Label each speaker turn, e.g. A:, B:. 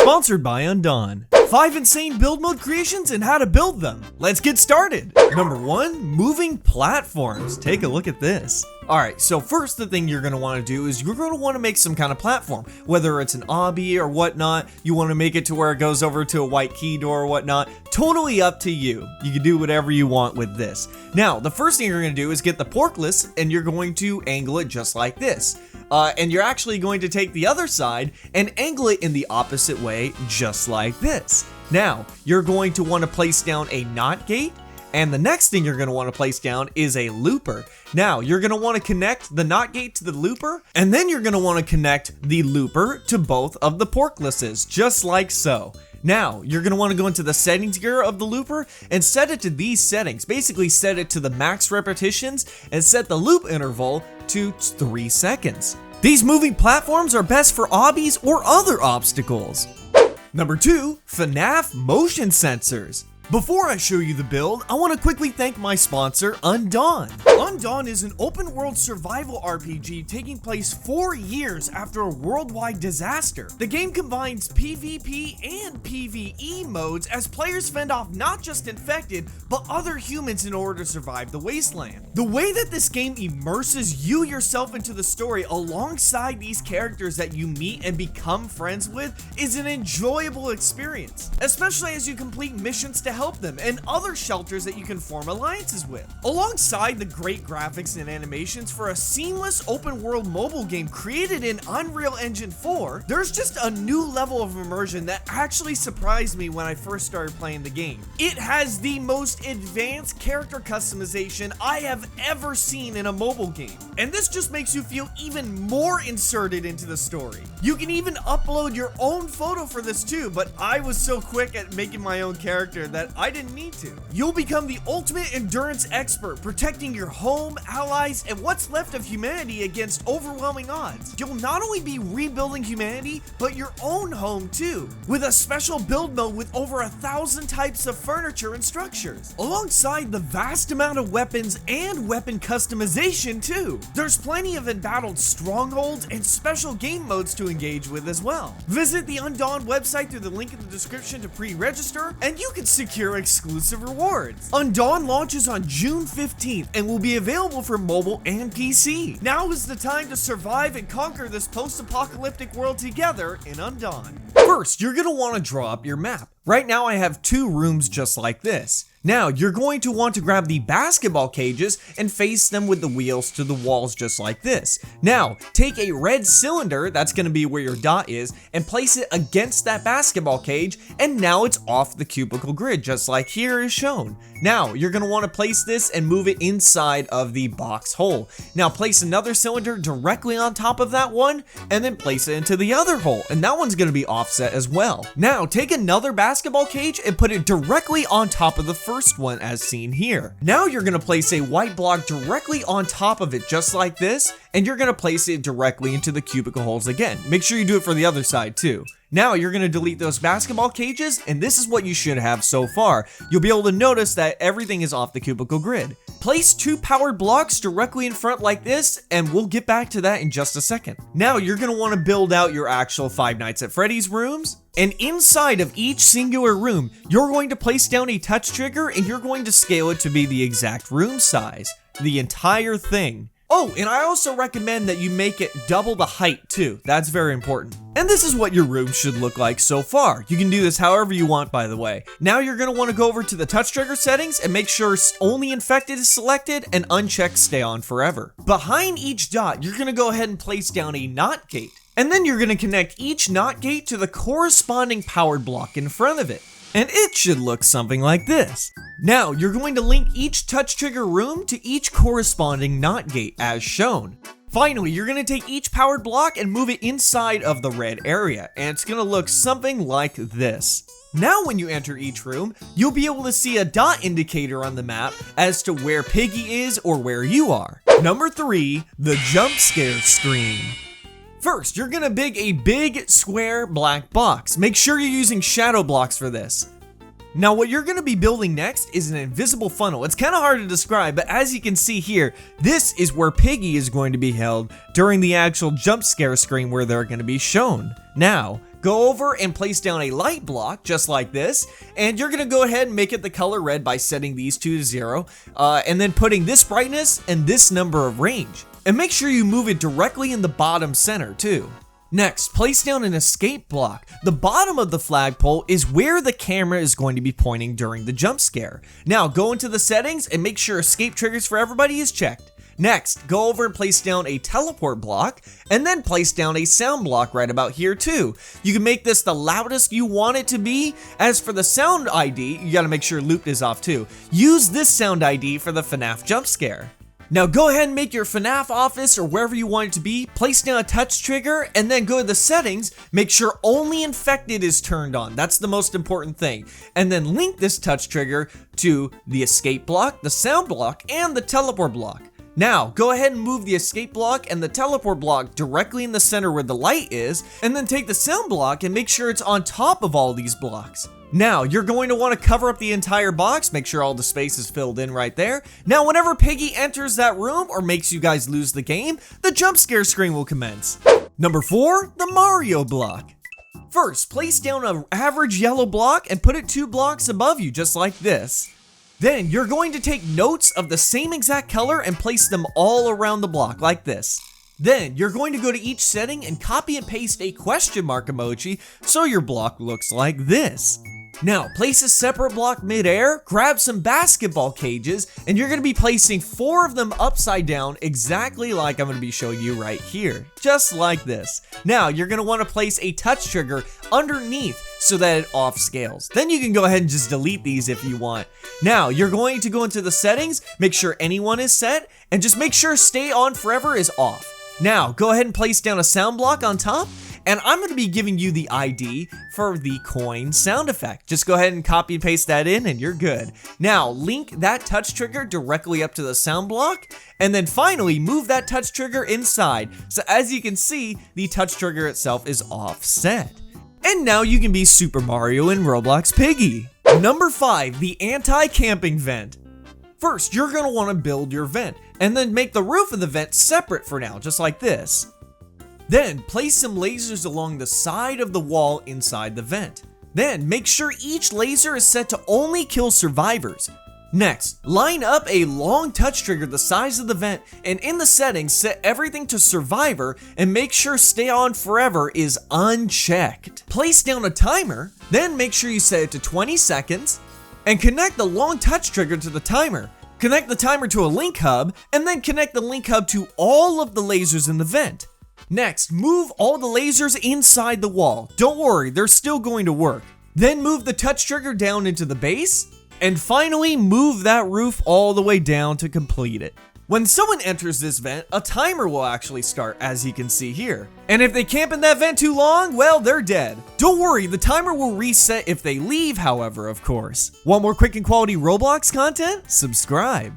A: Sponsored by Undawn. 5 insane build mode creations and how to build them. Let's get started. Number 1, moving platforms. Take a look at this. Alright, so first the thing you're going to want to do is you're going to want to make some kind of platform. Whether it's an obby or whatnot, you want to make it to where it goes over to a white key door or whatnot. Totally up to you. You can do whatever you want with this. Now, the first thing you're going to do is get the porkless and you're going to angle it just like this. And you're actually going to take the other side and angle it in the opposite way, just like this. Now, you're going to want to place down a NOT gate, and the next thing you're going to want to place down is a looper. Now, you're going to want to connect the NOT gate to the looper, and then you're going to want to connect the looper to both of the porklesses, just like so. Now, you're going to want to go into the settings gear of the looper and set it to these settings. Basically, set it to the max repetitions and set the loop interval to 3 seconds. These moving platforms are best for obbies or other obstacles. Number 2, FNAF motion sensors. Before I show you the build, I want to quickly thank my sponsor, Undawn. Undawn is an open-world survival RPG taking place 4 years after a worldwide disaster. The game combines PvP and PvE modes as players fend off not just infected, but other humans in order to survive the wasteland. The way that this game immerses you yourself into the story alongside these characters that you meet and become friends with is an enjoyable experience, especially as you complete missions to help them and other shelters that you can form alliances with. Alongside the great graphics and animations for a seamless open world mobile game created in Unreal Engine 4, there's just a new level of immersion that actually surprised me when I first started playing the game. It has the most advanced character customization I have ever seen in a mobile game, and this just makes you feel even more inserted into the story. You can even upload your own photo for this too, but I was so quick at making my own character that I didn't need to. You'll become the ultimate endurance expert, protecting your home, allies, and what's left of humanity against overwhelming odds. You'll not only be rebuilding humanity, but your own home too, with a special build mode with over 1,000 types of furniture and structures, alongside the vast amount of weapons and weapon customization too. There's plenty of embattled strongholds and special game modes to engage with as well. Visit the Undawn website through the link in the description to pre-register, and you can secure exclusive rewards. Undawn launches on June 15th and will be available for mobile and PC. Now is the time to survive and conquer this post-apocalyptic world together in Undawn. First, you're going to want to draw up your map. Right now I have 2 rooms just like this. Now, you're going to want to grab the basketball cages and face them with the wheels to the walls just like this. Now, take a red cylinder, that's going to be where your dot is, and place it against that basketball cage, and now it's off the cubicle grid, just like here is shown. Now, you're going to want to place this and move it inside of the box hole. Now, place another cylinder directly on top of that one, and then place it into the other hole, and that one's going to be offset as well. Now, take another basketball cage and put it directly on top of the first one as seen here. Now you're going to place a white block directly on top of it just like this, and you're going to place it directly into the cubicle holes again. Make sure you do it for the other side too. Now you're going to delete those basketball cages, and this is what you should have so far. You'll be able to notice that everything is off the cubicle grid. Place 2 powered blocks directly in front like this, and we'll get back to that in just a second. Now you're going to want to build out your actual Five Nights at Freddy's rooms, and inside of each singular room, you're going to place down a touch trigger and you're going to scale it to be the exact room size. The entire thing. Oh, and I also recommend that you make it double the height too. That's very important. And this is what your room should look like so far. You can do this however you want, by the way. Now you're going to want to go over to the touch trigger settings and make sure only infected is selected and unchecked stay on forever. Behind each dot, you're going to go ahead and place down a NOT gate. And then you're going to connect each NOT gate to the corresponding powered block in front of it. And it should look something like this. Now, you're going to link each touch trigger room to each corresponding NOT gate as shown. Finally, you're going to take each powered block and move it inside of the red area, and it's going to look something like this. Now when you enter each room, you'll be able to see a dot indicator on the map as to where Piggy is or where you are. Number 3, the Jumpscare Screen. First, you're gonna make a big square black box. Make sure you're using shadow blocks for this. Now what you're gonna be building next is an invisible funnel. It's kind of hard to describe, but as you can see here, this is where Piggy is going to be held during the actual jump scare screen where they're gonna be shown. Now, go over and place down a light block just like this, and you're gonna go ahead and make it the color red by setting these two to 0, and then putting this brightness and this number of range. And make sure you move it directly in the bottom center too. Next, place down an escape block. The bottom of the flagpole is where the camera is going to be pointing during the jump scare. Now go into the settings and make sure escape triggers for everybody is checked. Next, go over and place down a teleport block, and then place down a sound block right about here too. You can make this the loudest you want it to be. As for the sound ID, you gotta make sure looped is off too. Use this sound ID for the FNAF jump scare. Now go ahead and make your FNAF office or wherever you want it to be, place down a touch trigger, and then go to the settings, make sure only infected is turned on. That's the most important thing. And then link this touch trigger to the escape block, the sound block, and the teleport block. Now, go ahead and move the escape block and the teleport block directly in the center where the light is, and then take the sound block and make sure it's on top of all these blocks. Now, you're going to want to cover up the entire box, make sure all the space is filled in right there. Now, whenever Piggy enters that room or makes you guys lose the game, the jump scare screen will commence. Number 4, the Mario block. First, place down an average yellow block and put it 2 blocks above you, just like this. Then you're going to take notes of the same exact color and place them all around the block like this. Then you're going to go to each setting and copy and paste a question mark emoji so your block looks like this. Now place a separate block midair, grab some basketball cages, and you're going to be placing 4 of them upside down exactly like I'm going to be showing you right here. Just like this. Now you're going to want to place a touch trigger underneath so that it off scales. Then you can go ahead and just delete these if you want. Now you're going to go into the settings, make sure anyone is set, and just make sure stay on forever is off. Now go ahead and place down a sound block on top, and I'm going to be giving you the ID for the coin sound effect. Just go ahead and copy and paste that in and you're good. Now link that touch trigger directly up to the sound block, and then finally move that touch trigger inside. So as you can see, the touch trigger itself is offset. And now you can be Super Mario in Roblox Piggy. Number 5, the anti-camping vent. First, you're going to want to build your vent, and then make the roof of the vent separate for now, just like this. Then, place some lasers along the side of the wall inside the vent. Then, make sure each laser is set to only kill survivors. Next, line up a long touch trigger the size of the vent, and in the settings, set everything to survivor, and make sure stay on forever is unchecked. Place down a timer, then make sure you set it to 20 seconds, and connect the long touch trigger to the timer. Connect the timer to a link hub, and then connect the link hub to all of the lasers in the vent. Next, move all the lasers inside the wall. Don't worry, they're still going to work. Then move the touch trigger down into the base, and finally move that roof all the way down to complete it. When someone enters this vent, a timer will actually start, as you can see here. And if they camp in that vent too long, well, they're dead. Don't worry, the timer will reset if they leave, however, of course. Want more quick and quality Roblox content? Subscribe.